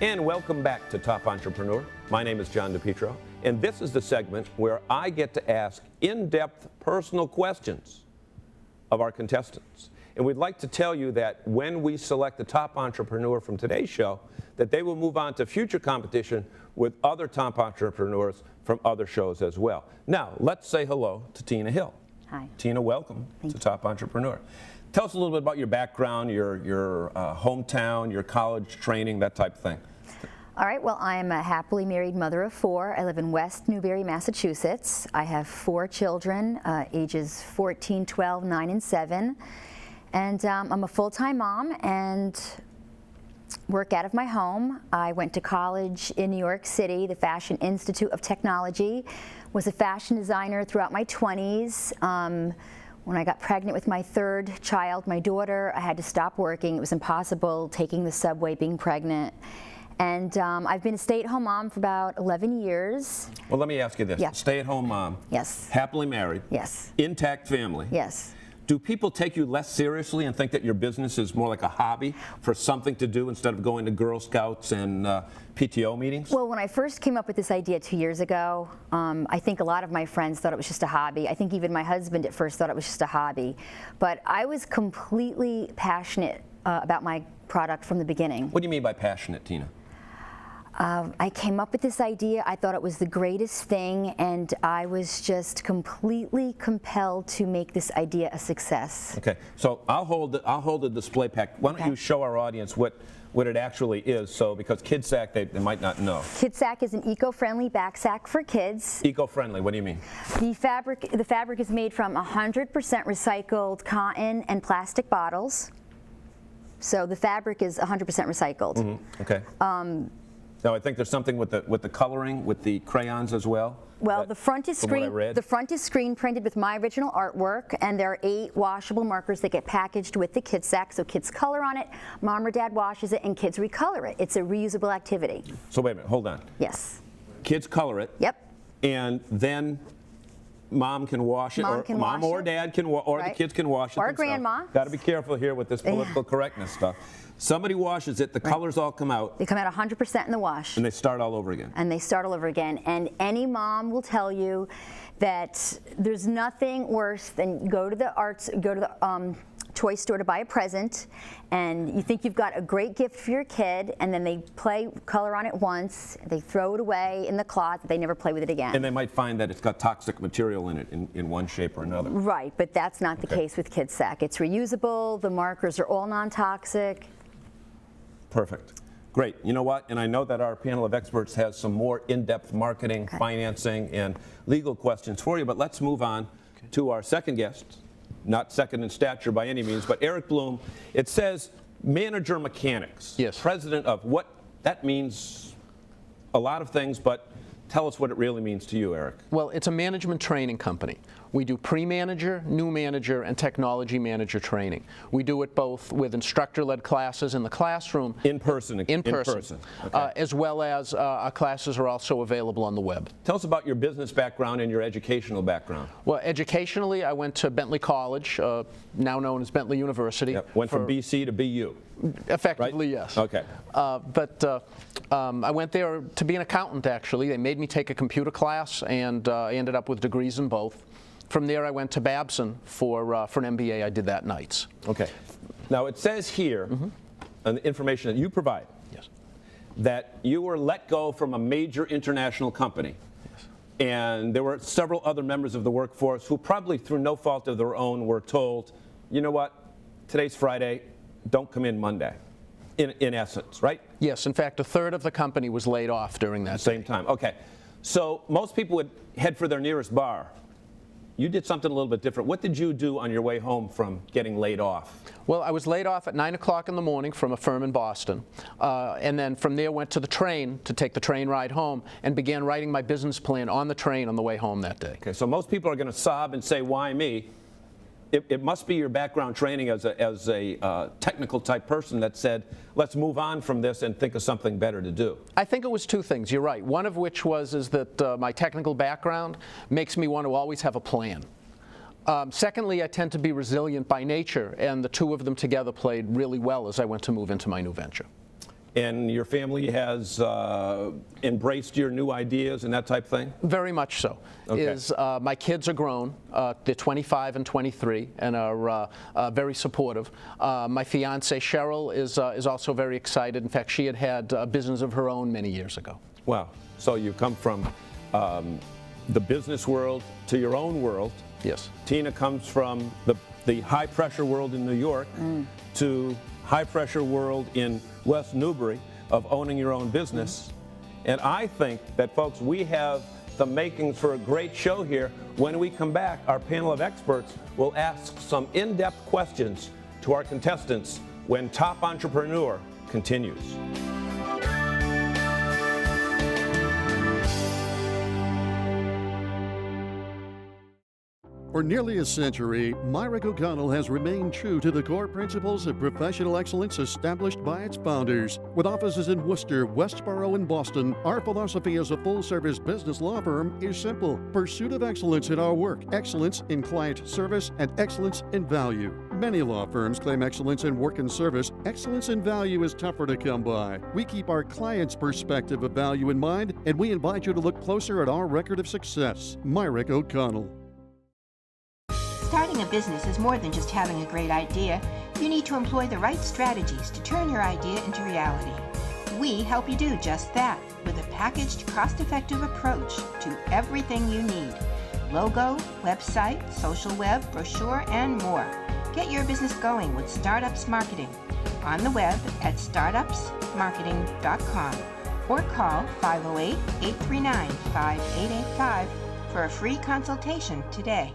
And welcome back to Top Entrepreneur. My name is John DePietro, and this is the segment where I get to ask in-depth personal questions of our contestants. And we'd like to tell you that when we select the top entrepreneur from today's show, that they will move on to future competition with other top entrepreneurs from other shows as well. Now, let's say hello to Tina Hill. Hi. Tina, welcome to Top Entrepreneur. Tell us a little bit about your background, your hometown, your college training, that type of thing. All right, well, I am a happily married mother of 4. I live in West Newbury, Massachusetts. I have 4 children, ages 14, 12, 9, and 7. And I'm a full-time mom and work out of my home. I went to college in New York City, the Fashion Institute of Technology, was a fashion designer throughout my 20s. When I got pregnant with my 3rd child, my daughter, I had to stop working. It was impossible taking the subway, being pregnant. And I've been a stay-at-home mom for about 11 years. Well, let me ask you this. Yeah. Stay-at-home mom. Yes. Happily married. Yes. Intact family. Yes. Do people take you less seriously and think that your business is more like a hobby for something to do instead of going to Girl Scouts and PTO meetings? Well, when I first came up with this idea 2 years ago, I think a lot of my friends thought it was just a hobby. I think even my husband at first thought it was just a hobby. But I was completely passionate about my product from the beginning. What do you mean by passionate, Tina? I came up with this idea. I thought it was the greatest thing, and I was just completely compelled to make this idea a success. Okay, so I'll hold the display pack. Why don't you show our audience what it actually is? So, because Kid Sack, they might not know. Kid Sack is an eco-friendly back sack for kids. Eco-friendly. What do you mean? The fabric is made from 100% recycled cotton and plastic bottles. So the fabric is 100% recycled. Mm-hmm. Okay. Now I think there's something with the coloring, with the crayons as well. Well, the front is screen printed with my original artwork, and there are 8 washable markers that get packaged with the Kid Sack, so kids color on it, mom or dad washes it, and kids recolor it. It's a reusable activity. So wait a minute, hold on. Yes. Kids color it. Yep. And then mom can wash it, mom or dad can, or the kids can wash it or themselves. grandma. Got to be careful here with this political correctness stuff. Somebody washes it, the colors all come out. They come out 100% in the wash. And they start all over again. And they start all over again. And any mom will tell you that there's nothing worse than go to the toy store to buy a present, and you think you've got a great gift for your kid, and then they color on it once, they throw it away in the closet, they never play with it again. And they might find that it's got toxic material in it in one shape or another. Right, but that's not the case with Kid Sack. It's reusable, the markers are all non-toxic. Perfect. Great. You know what? And I know that our panel of experts has some more in-depth marketing, financing, and legal questions for you, but let's move on to our second guest. Not second in stature by any means, but Eric Bloom. It says manager mechanics. Yes. President of what? That means a lot of things, but tell us what it really means to you, Eric. Well, it's a management training company. We do pre-manager, new manager, and technology manager training. We do it both with instructor-led classes in the classroom. In person. Okay. As well as our classes are also available on the web. Tell us about your business background and your educational background. Well, educationally, I went to Bentley College, now known as Bentley University. Yep. Went from BC to BU. Effectively, right? Yes. Okay. I went there to be an accountant, actually. They made me take a computer class, and I ended up with degrees in both. From there, I went to Babson for an MBA. I did that nights. Okay. Now, it says here, on the information that you provide, that you were let go from a major international company. Yes. And there were several other members of the workforce who probably through no fault of their own were told, you know what, today's Friday, don't come in Monday, in essence, right? Yes. In fact, a third of the company was laid off during that same time. Okay. So most people would head for their nearest bar. You did something a little bit different. What did you do on your way home from getting laid off? Well, I was laid off at 9 o'clock in the morning from a firm in Boston. And then from there went to the train to take the train ride home and began writing my business plan on the train on the way home that day. Okay, so most people are going to sob and say, why me? It must be your background training as a technical type person that said, let's move on from this and think of something better to do. I think it was 2 things, you're right. One of which is that my technical background makes me want to always have a plan. Secondly, I tend to be resilient by nature, and the 2 of them together played really well as I went to move into my new venture. And your family has embraced your new ideas and that type thing? Very much so. Okay. My kids are grown. They're 25 and 23 and are very supportive. My fiance Cheryl is also very excited. In fact, she had a business of her own many years ago. Wow. So you come from the business world to your own world. Yes. Tina comes from the high-pressure world in New York to high-pressure world in West Newbury of owning your own business. And I think that, folks, we have the makings for a great show here. When we come back, our panel of experts will ask some in-depth questions to our contestants when Top Entrepreneur continues. For nearly a century, Myrick O'Connell has remained true to the core principles of professional excellence established by its founders. With offices in Worcester, Westboro, and Boston, our philosophy as a full-service business law firm is simple: pursuit of excellence in our work, excellence in client service, and excellence in value. Many law firms claim excellence in work and service. Excellence in value is tougher to come by. We keep our clients' perspective of value in mind, and we invite you to look closer at our record of success. Myrick O'Connell. Starting a business is more than just having a great idea. You need to employ the right strategies to turn your idea into reality. We help you do just that with a packaged, cost-effective approach to everything you need: logo, website, social web, brochure, and more. Get your business going with Startups Marketing on the web at startupsmarketing.com or call 508-839-5885 for a free consultation today.